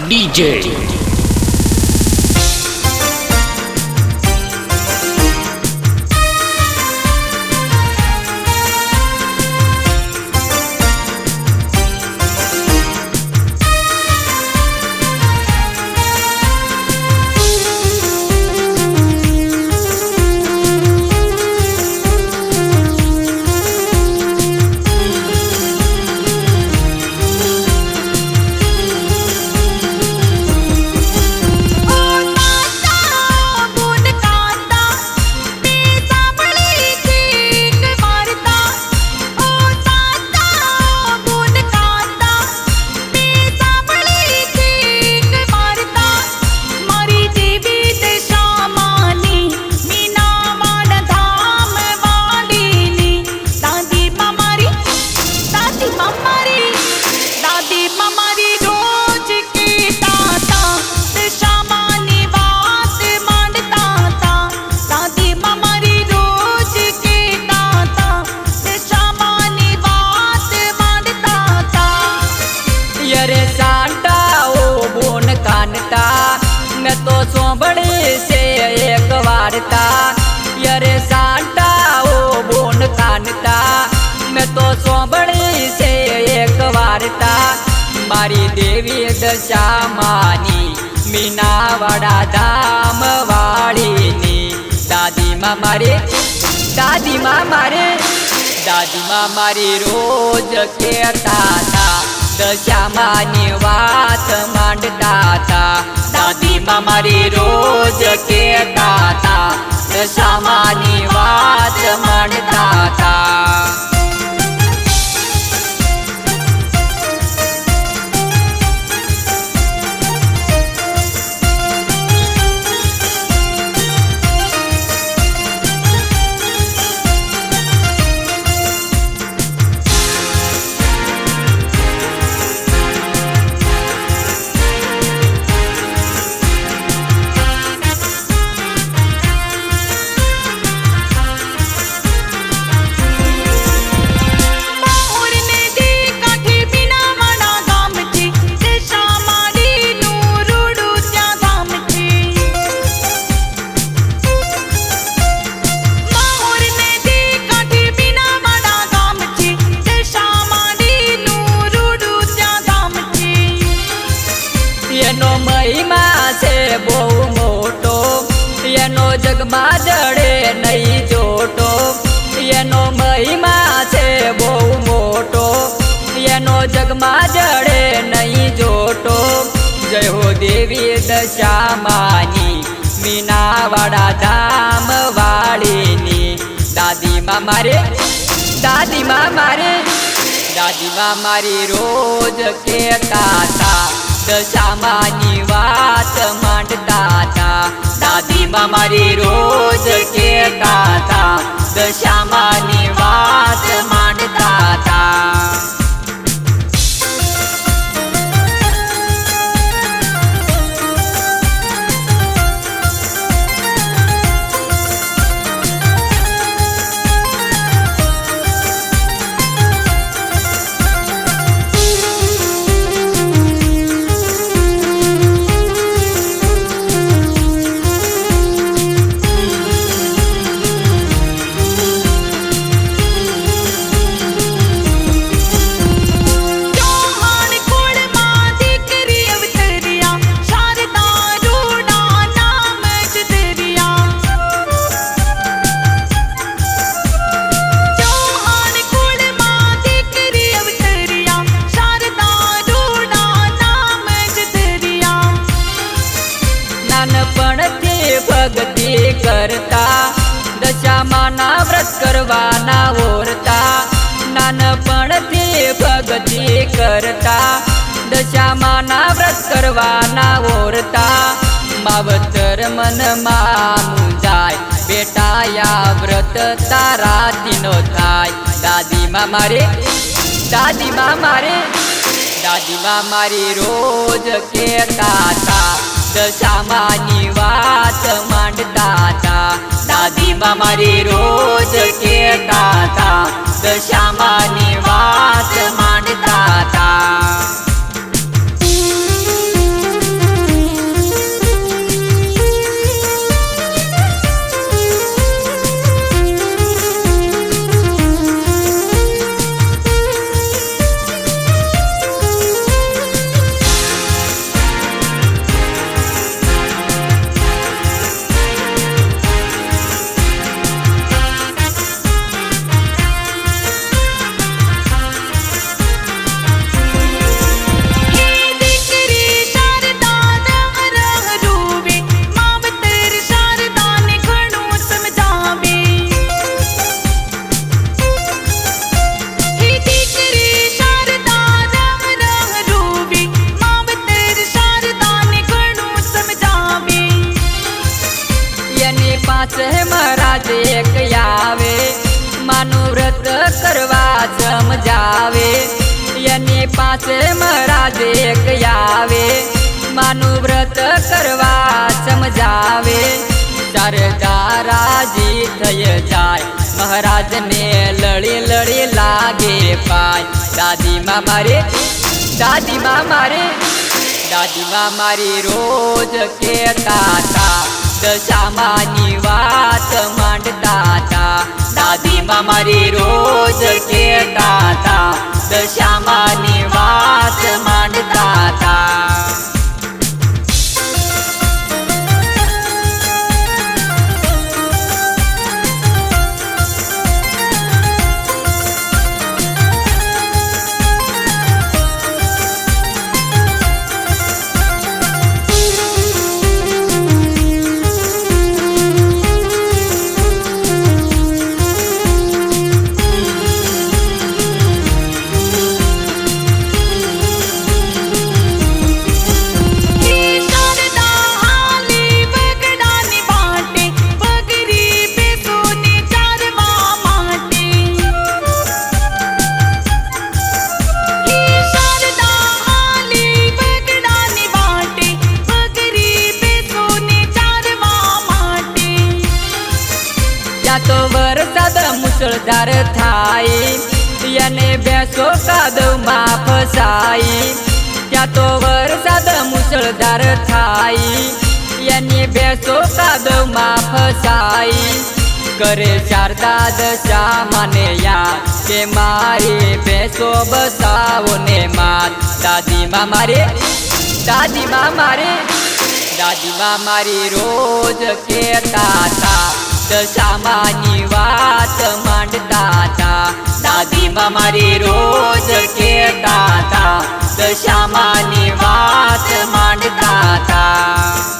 DJ. यरे Santa ओ bone कानता मैं तो सोबड़ी से एक वार्ता मारी देवी दशा मानी मीना वड़ा धाम वाली नी दादी माँ मारे दादी माँ मारी रोज कहता था दशा मानी बात मांडता था दादी माँ मारी रोज कहता था दशा मानी बात मांडता था। महिमा से बहु मोटो येनो जगमा जड़े नहीं जोटो येनो महिमा से बहु मोटो येनो जगमा जड़े नहीं जोटो जय हो देवी दशा मानी मीना वड़ा धाम वाली नी दादी माँ मारे दादी माँ मारी रोज कहता था दशा मानी बात मांडता था दादी माँ मारी रोज कहता था दशा मानी बात मांडता था। भक्ति करता दशा माना व्रत करवाना ओरता नानपण थी भक्ति करता दशा माना व्रत करवाना ओरता मावतर मन मामू जाय बेटा या व्रत तारा तीनो थाय दादी माँ मारी रोज कहता था दशा मानी बात मांडता था दादी माँ मारी रोज कहता था दशा मानी बात मांडता था। માસે મહારાજ એક આવે માનું વ્રત કરવા સમજાવે શારદા રાજી થઈ જાય મહારાજને લડી લડી લાગે પાય દાદીમાં મારી રોજ કહેતા તા દશામાની વાત માંડતા તા દાદીમાં મારી રોજ કહેતા તા દશામાની વાત માંડતા તા તો વરસાદ મુસળધાર થાય અને ભેંસો કાદવમાં ફસાઈ ત્યાં તો વરસાદ મુસળધાર થાય અને ભેંસો કાદવમાં ફસાઈ કરે શારદા દશા મને યાદ કે મારી ભેંસો બસાવો ને માત દાદીમાં મારી રોજ કહેતા તા દશામાની વાત માંડતા તા દાદીમાં મારી રોજ કહેતા તા દશામાની વાત માંડતા તા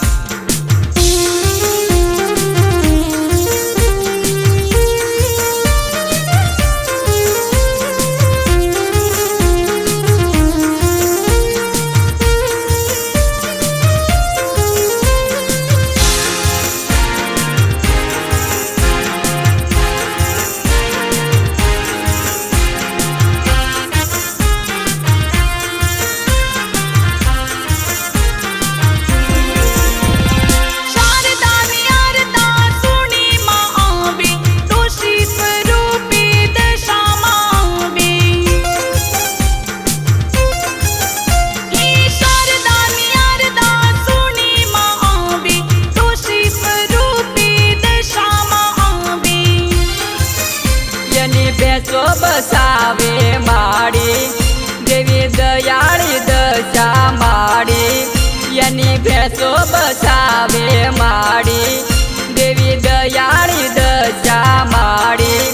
ભેંસો બસાવે માડી દેવી દયાળી દશા માડી એની ભેંસો બસાવે માડી દેવી દયાળી દશા માડી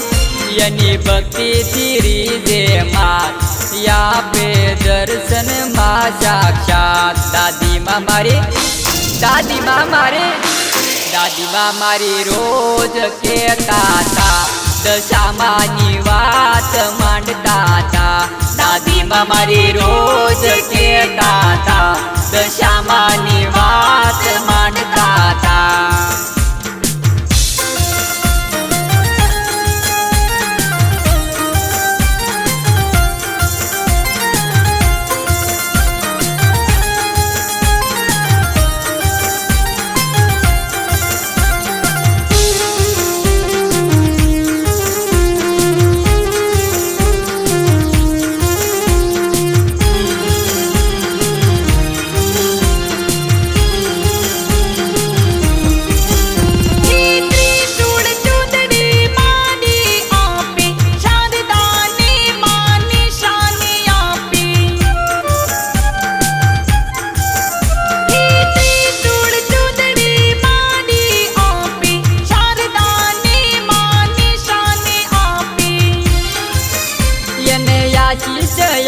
એની ભક્તિથી રીજે માત આપે દર્શનમાં સાક્ષાત દાદીમાં મારી રોજ કહેતા તા દશામાની વાત માંડતા તા દાદીમાં મારી રોજ કહેતા તા દશામાની વાત માંડતા તા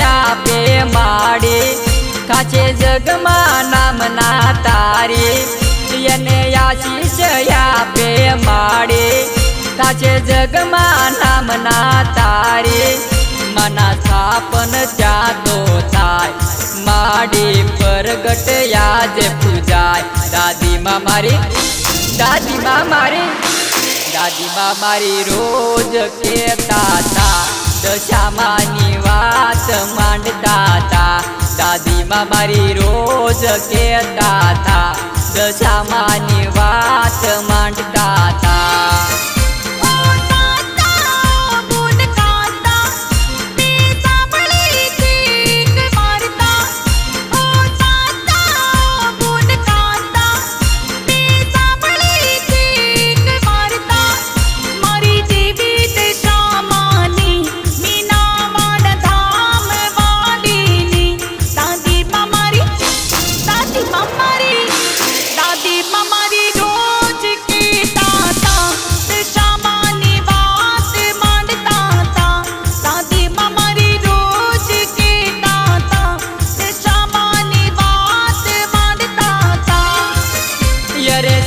આપે માડી ખાચે જગમાં નામના તારી એને આશીષ આપે માડી ખાચે જગમાં નામના તારી મના સ્થાપન ત્યાં તો થાય માડી પ્રગટ યાદ પૂજાય દાદીમાં મારી રોજ કહેતા તા દશામાની વાત વાત માંડતા હતા. દાદીમાં મારી રોજ કહેતા હતા, દશામાની વાત માંડતા હતા. યરે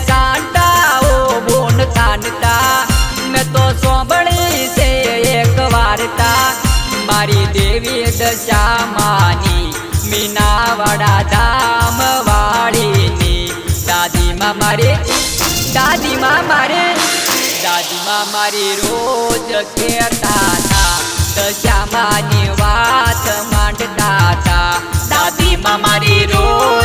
સાંટા ઓ બોન કાનતા, મેં તો સોંભળી છે એક વાર્તા. મારી દેવી દશામાની મીનાવાડા ધામ વાળીની. દાદીમાં મારી રોજ કહેતા હતા, દશામાની વાત માંડતા હતા. દાદીમાં મારી રોજ